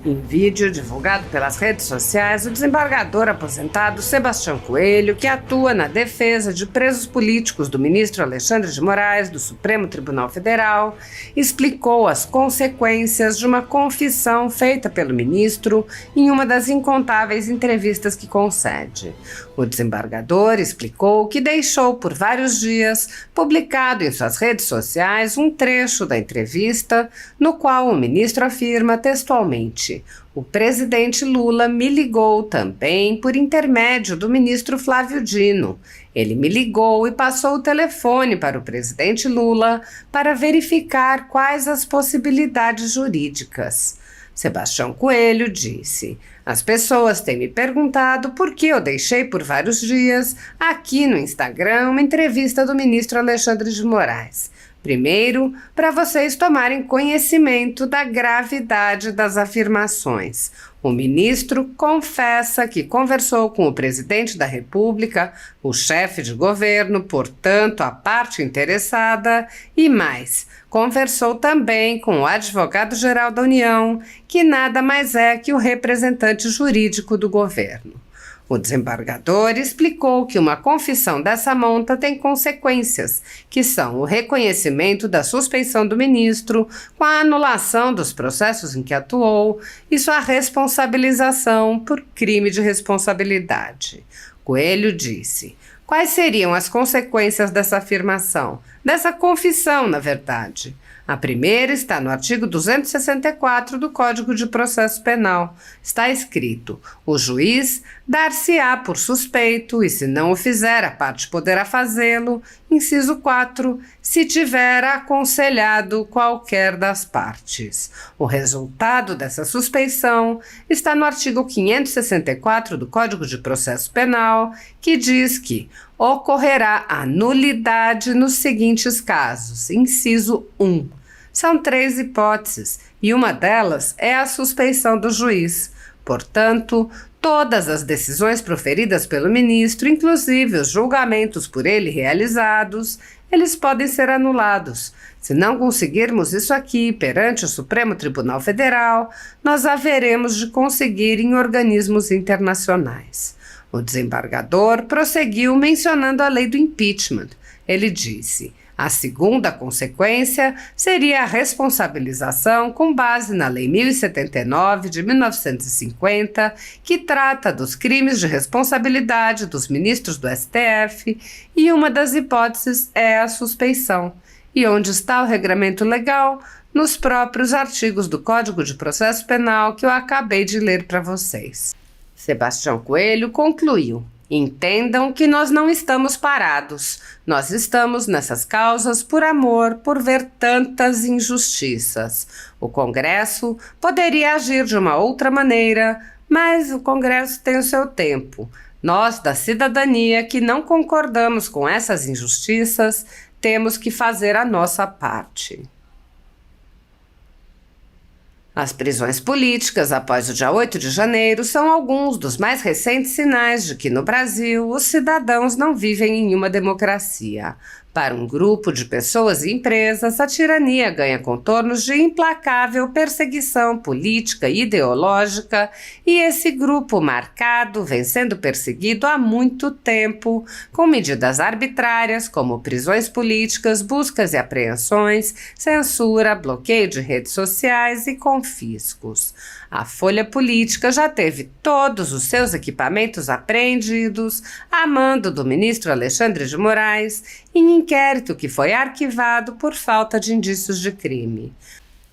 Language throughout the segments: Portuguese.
Em vídeo divulgado pelas redes sociais, o desembargador aposentado Sebastião Coelho, que atua na defesa de presos políticos do ministro Alexandre de Moraes, do Supremo Tribunal Federal, explicou as consequências de uma confissão feita pelo ministro em uma das incontáveis entrevistas que concede. O desembargador explicou que deixou por vários dias publicado em suas redes sociais um trecho da entrevista no qual o ministro afirma textualmente: "O presidente Lula me ligou também por intermédio do ministro Flávio Dino. Ele me ligou e passou o telefone para o presidente Lula para verificar quais as possibilidades jurídicas." Sebastião Coelho disse: "As pessoas têm me perguntado por que eu deixei por vários dias aqui no Instagram uma entrevista do ministro Alexandre de Moraes. Primeiro, para vocês tomarem conhecimento da gravidade das afirmações. O ministro confessa que conversou com o presidente da República, o chefe de governo, portanto, a parte interessada, e mais, conversou também com o advogado-geral da União, que nada mais é que o representante jurídico do governo." O desembargador explicou que uma confissão dessa monta tem consequências, que são o reconhecimento da suspeição do ministro, com a anulação dos processos em que atuou e sua responsabilização por crime de responsabilidade. Coelho disse: "Quais seriam as consequências dessa afirmação? Dessa confissão, na verdade? A primeira está no artigo 264 do Código de Processo Penal. Está escrito: o juiz dar-se-á por suspeito e, se não o fizer, a parte poderá fazê-lo, inciso 4, se tiver aconselhado qualquer das partes. O resultado dessa suspeição está no artigo 564 do Código de Processo Penal, que diz que ocorrerá a nulidade nos seguintes casos. Inciso 1. São 3 hipóteses, e uma delas é a suspeição do juiz. Portanto, todas as decisões proferidas pelo ministro, inclusive os julgamentos por ele realizados, eles podem ser anulados. Se não conseguirmos isso aqui perante o Supremo Tribunal Federal, nós haveremos de conseguir em organismos internacionais." O desembargador prosseguiu mencionando a lei do impeachment. Ele disse: "A segunda consequência seria a responsabilização com base na Lei 1079 de 1950, que trata dos crimes de responsabilidade dos ministros do STF, e uma das hipóteses é a suspeição. E onde está o regramento legal? Nos próprios artigos do Código de Processo Penal que eu acabei de ler para vocês." Sebastião Coelho concluiu: "Entendam que nós não estamos parados. Nós estamos nessas causas por amor, por ver tantas injustiças. O Congresso poderia agir de uma outra maneira, mas o Congresso tem o seu tempo. Nós, da cidadania, que não concordamos com essas injustiças, temos que fazer a nossa parte." As prisões políticas após o dia 8 de janeiro são alguns dos mais recentes sinais de que no Brasil os cidadãos não vivem em uma democracia. Para um grupo de pessoas e empresas, a tirania ganha contornos de implacável perseguição política e ideológica, e esse grupo marcado vem sendo perseguido há muito tempo, com medidas arbitrárias como prisões políticas, buscas e apreensões, censura, bloqueio de redes sociais e confiscos. A Folha Política já teve todos os seus equipamentos apreendidos a mando do ministro Alexandre de Moraes, em inquérito que foi arquivado por falta de indícios de crime.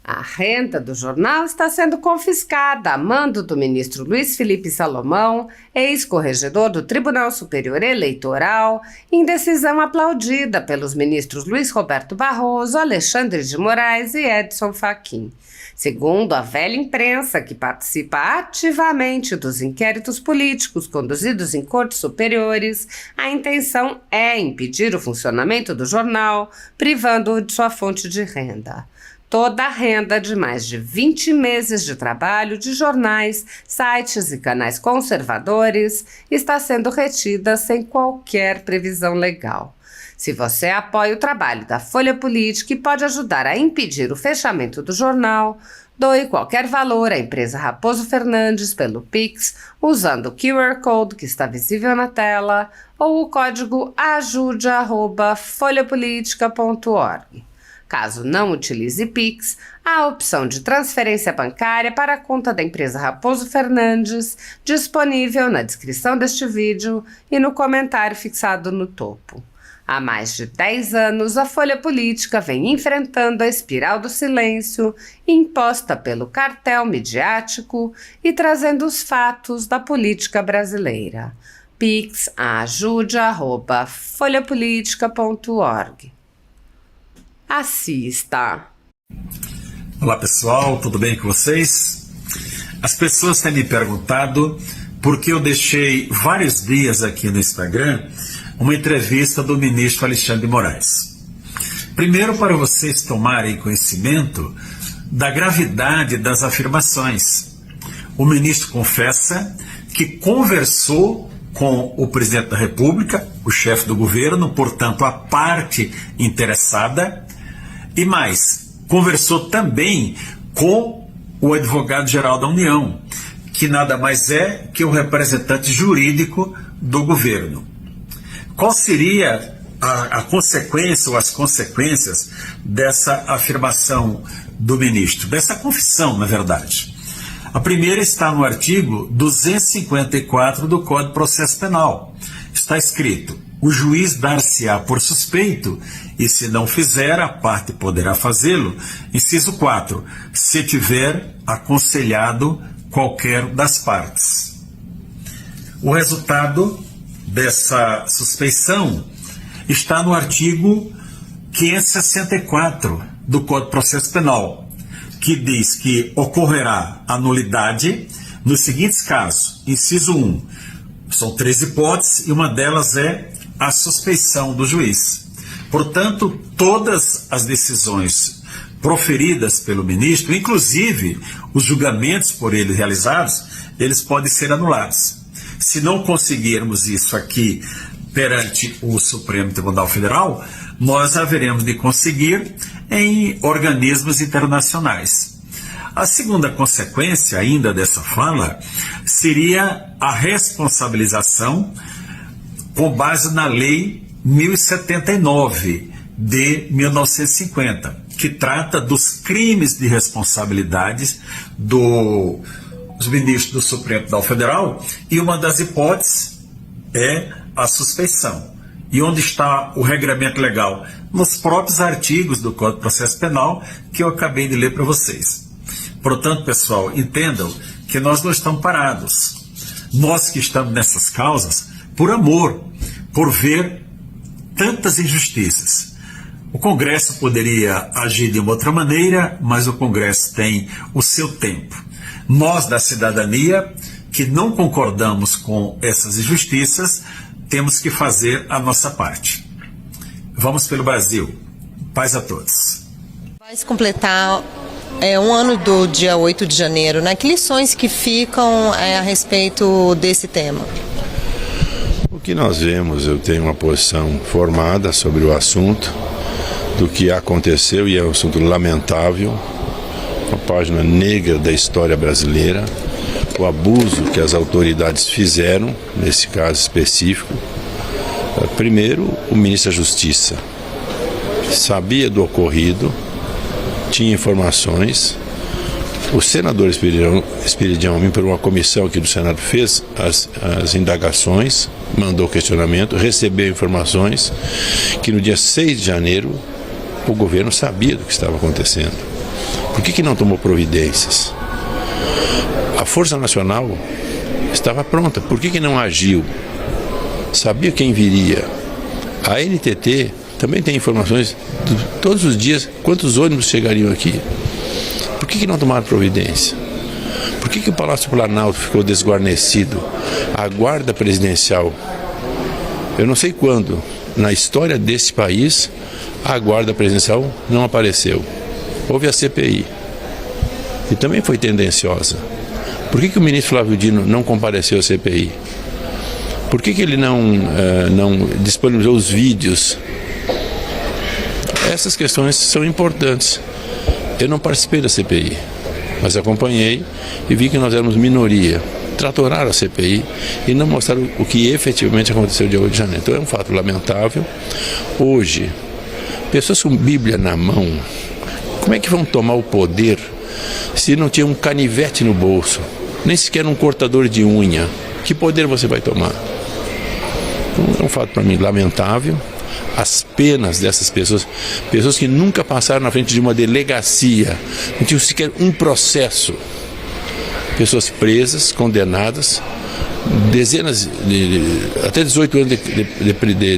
A renda do jornal está sendo confiscada a mando do ministro Luiz Felipe Salomão, ex-corregedor do Tribunal Superior Eleitoral, em decisão aplaudida pelos ministros Luiz Roberto Barroso, Alexandre de Moraes e Edson Fachin. Segundo a velha imprensa, que participa ativamente dos inquéritos políticos conduzidos em cortes superiores, a intenção é impedir o funcionamento do jornal, privando-o de sua fonte de renda. Toda a renda de mais de 20 meses de trabalho de jornais, sites e canais conservadores está sendo retida sem qualquer previsão legal. Se você apoia o trabalho da Folha Política e pode ajudar a impedir o fechamento do jornal, Doe qualquer valor à empresa Raposo Fernandes pelo Pix, usando o QR Code que está visível na tela ou o código ajude@folhapolitica.org. Caso não utilize Pix, há a opção de transferência bancária para a conta da empresa Raposo Fernandes, disponível na descrição deste vídeo e no comentário fixado no topo. Há mais de 10 anos, a Folha Política vem enfrentando a espiral do silêncio imposta pelo cartel midiático e trazendo os fatos da política brasileira. Pix ajude@folhapolitica.org. Assista. Olá pessoal, tudo bem com vocês? As pessoas têm me perguntado por que eu deixei vários dias aqui no Instagram uma entrevista do ministro Alexandre de Moraes. Primeiro, para vocês tomarem conhecimento da gravidade das afirmações. O ministro confessa que conversou com o presidente da República, o chefe do governo, portanto a parte interessada, e mais, conversou também com o advogado-geral da União, que nada mais é que o representante jurídico do governo. Qual seria a consequência ou as consequências dessa afirmação do ministro, dessa confissão, na verdade? A primeira está no artigo 254 do Código de Processo Penal. Está escrito: o juiz dar-se-á por suspeito e, se não fizer, a parte poderá fazê-lo. Inciso 4, se tiver aconselhado qualquer das partes. O resultado dessa suspeição está no artigo 564 do Código de Processo Penal, que diz que ocorrerá a nulidade nos seguintes casos. Inciso 1, são 3 hipóteses e uma delas é a suspeição do juiz. Portanto, todas as decisões proferidas pelo ministro, inclusive os julgamentos por ele realizados, eles podem ser anulados. Se não conseguirmos isso aqui perante o Supremo Tribunal Federal, nós haveremos de conseguir em organismos internacionais. A segunda consequência ainda dessa fala seria a responsabilização com base na Lei 1079 de 1950, que trata dos crimes de responsabilidade dos ministros do Supremo Tribunal Federal, e uma das hipóteses é a suspeição. E onde está o regramento legal? Nos próprios artigos do Código de Processo Penal que eu acabei de ler para vocês. Portanto, pessoal, entendam que nós não estamos parados. Nós que estamos nessas causas por amor, por ver tantas injustiças. O Congresso poderia agir de uma outra maneira, mas o Congresso tem o seu tempo. Nós, da cidadania, que não concordamos com essas injustiças, temos que fazer a nossa parte. Vamos pelo Brasil. Paz a todos. Vai se completar um ano do dia 8 de janeiro, né? Que lições que ficam a respeito desse tema? O que nós vemos, eu tenho uma posição formada sobre o assunto, do que aconteceu, e é um assunto lamentável, uma página negra da história brasileira, o abuso que as autoridades fizeram, nesse caso específico. Primeiro, o ministro da Justiça sabia do ocorrido, tinha informações. O senador Esperidião, por uma comissão aqui do Senado, fez as indagações, mandou questionamento, recebeu informações que no dia 6 de janeiro o governo sabia do que estava acontecendo. Por que não tomou providências? A Força Nacional estava pronta, por que não agiu? Sabia quem viria. A NTT também tem informações de todos os dias, quantos ônibus chegariam aqui. Por que não tomaram providência? Por que o Palácio Planalto ficou desguarnecido? A guarda presidencial, eu não sei quando, na história desse país, a guarda presidencial não apareceu. Houve a CPI, e também foi tendenciosa. Por que o ministro Flávio Dino não compareceu à CPI? Por que ele não disponibilizou os vídeos? Essas questões são importantes. Eu não participei da CPI. Mas acompanhei e vi que nós éramos minoria. Tratoraram a CPI e não mostraram o que efetivamente aconteceu dia 8 de janeiro. Então é um fato lamentável. Hoje, pessoas com Bíblia na mão, como é que vão tomar o poder se não tinha um canivete no bolso, nem sequer um cortador de unha? Que poder você vai tomar? Então, é um fato para mim lamentável. As penas dessas pessoas, pessoas que nunca passaram na frente de uma delegacia, não tinham sequer um processo, pessoas presas, condenadas, dezenas, até 18 anos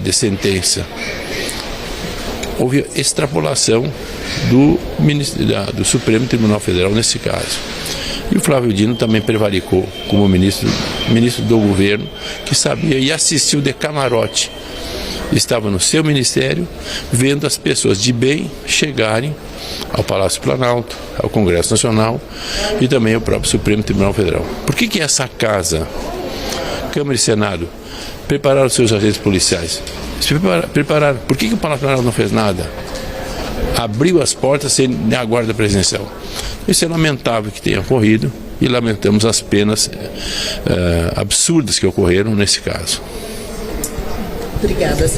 de sentença. Houve extrapolação do Supremo Tribunal Federal nesse caso. E o Flávio Dino também prevaricou como ministro do governo, que sabia e assistiu de camarote. Estava no seu ministério, vendo as pessoas de bem chegarem ao Palácio Planalto, ao Congresso Nacional e também ao próprio Supremo Tribunal Federal. Por que essa casa, Câmara e Senado, prepararam os seus agentes policiais? Se prepararam. Por que o Palácio Planalto não fez nada? Abriu as portas sem a guarda presidencial. Isso é lamentável que tenha ocorrido e lamentamos as penas absurdas que ocorreram nesse caso. Obrigada.